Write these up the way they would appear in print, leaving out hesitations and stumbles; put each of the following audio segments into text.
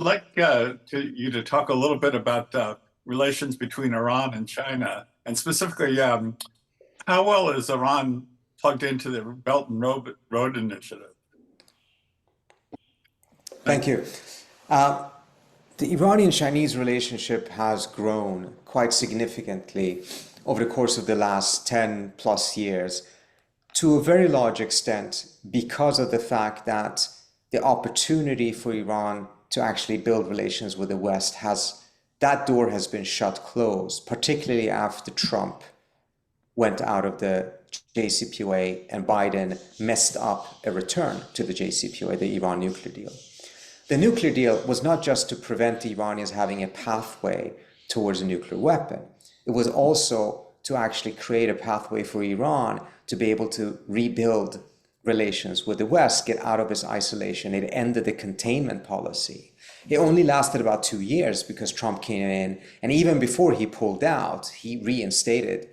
like you to talk a little bit about relations between Iran and China, and specifically, how well is Iran plugged into the Belt and Road Initiative? Thank you. The Iranian-Chinese relationship has grown quite significantly over the course of the last 10 plus years, to a very large extent because of the fact that the opportunity for Iran to actually build relations with the West that door has been shut closed, particularly after Trump went out of the JCPOA and Biden messed up a return to the JCPOA, the Iran nuclear deal. The nuclear deal was not just to prevent the Iranians having a pathway towards a nuclear weapon. It was also to actually create a pathway for Iran to be able to rebuild relations with the West, get out of its isolation. It ended the containment policy. It only lasted about 2 years because Trump came in, and even before he pulled out, he reinstated,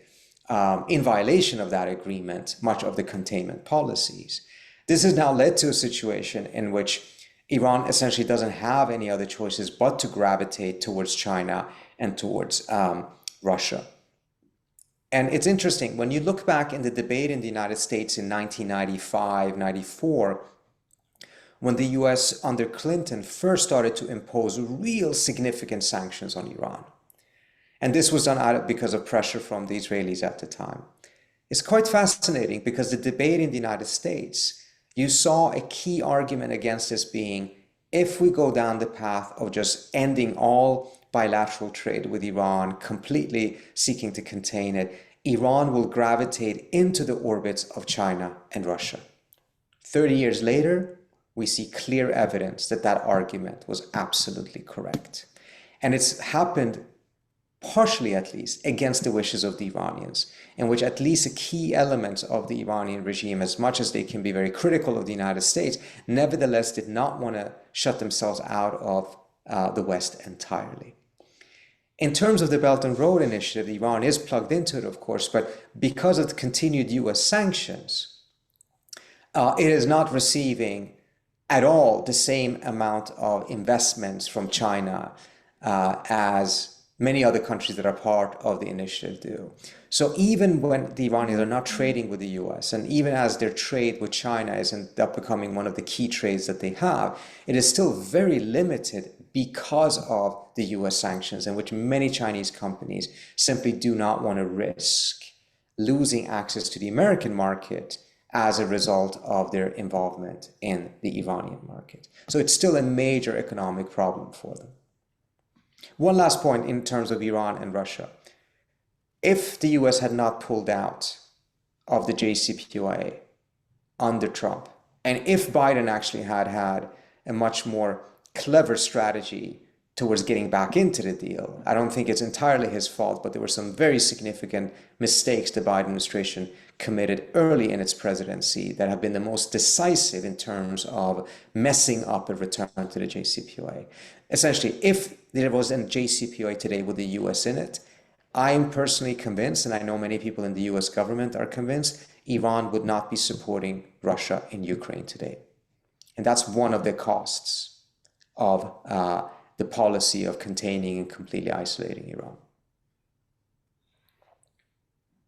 in violation of that agreement, much of the containment policies. This has now led to a situation in which Iran essentially doesn't have any other choices but to gravitate towards China and towards Russia. And it's interesting, when you look back in the debate in the United States in 1995, 94, when the US under Clinton first started to impose real significant sanctions on Iran. And this was done because of pressure from the Israelis at the time. It's quite fascinating because the debate in the United States, you saw a key argument against this being, if we go down the path of just ending all bilateral trade with Iran, completely seeking to contain it, Iran will gravitate into the orbits of China and Russia. 30 years later, we see clear evidence that that argument was absolutely correct. And it's happened, partially at least, against the wishes of the Iranians, in which at least a key elements of the Iranian regime, as much as they can be very critical of the United States, nevertheless did not want to shut themselves out of the West entirely. In terms of the Belt and Road Initiative, Iran is plugged into it, of course, but because of the continued US sanctions, it is not receiving at all the same amount of investments from China as many other countries that are part of the initiative do. So even when the Iranians are not trading with the US, and even as their trade with China is ended up becoming one of the key trades that they have, it is still very limited because of the US sanctions, in which many Chinese companies simply do not want to risk losing access to the American market as a result of their involvement in the Iranian market. So it's still a major economic problem for them. One last point in terms of Iran and Russia. If the US had not pulled out of the JCPOA under Trump, and if Biden actually had a much more clever strategy towards getting back into the deal, I don't think it's entirely his fault, but there were some very significant mistakes the Biden administration committed early in its presidency that have been the most decisive in terms of messing up a return to the JCPOA. Essentially, if there was a JCPOA today with the US in it, I am personally convinced, and I know many people in the US government are convinced, Iran would not be supporting Russia in Ukraine today. And that's one of the costs of the policy of containing and completely isolating Iran.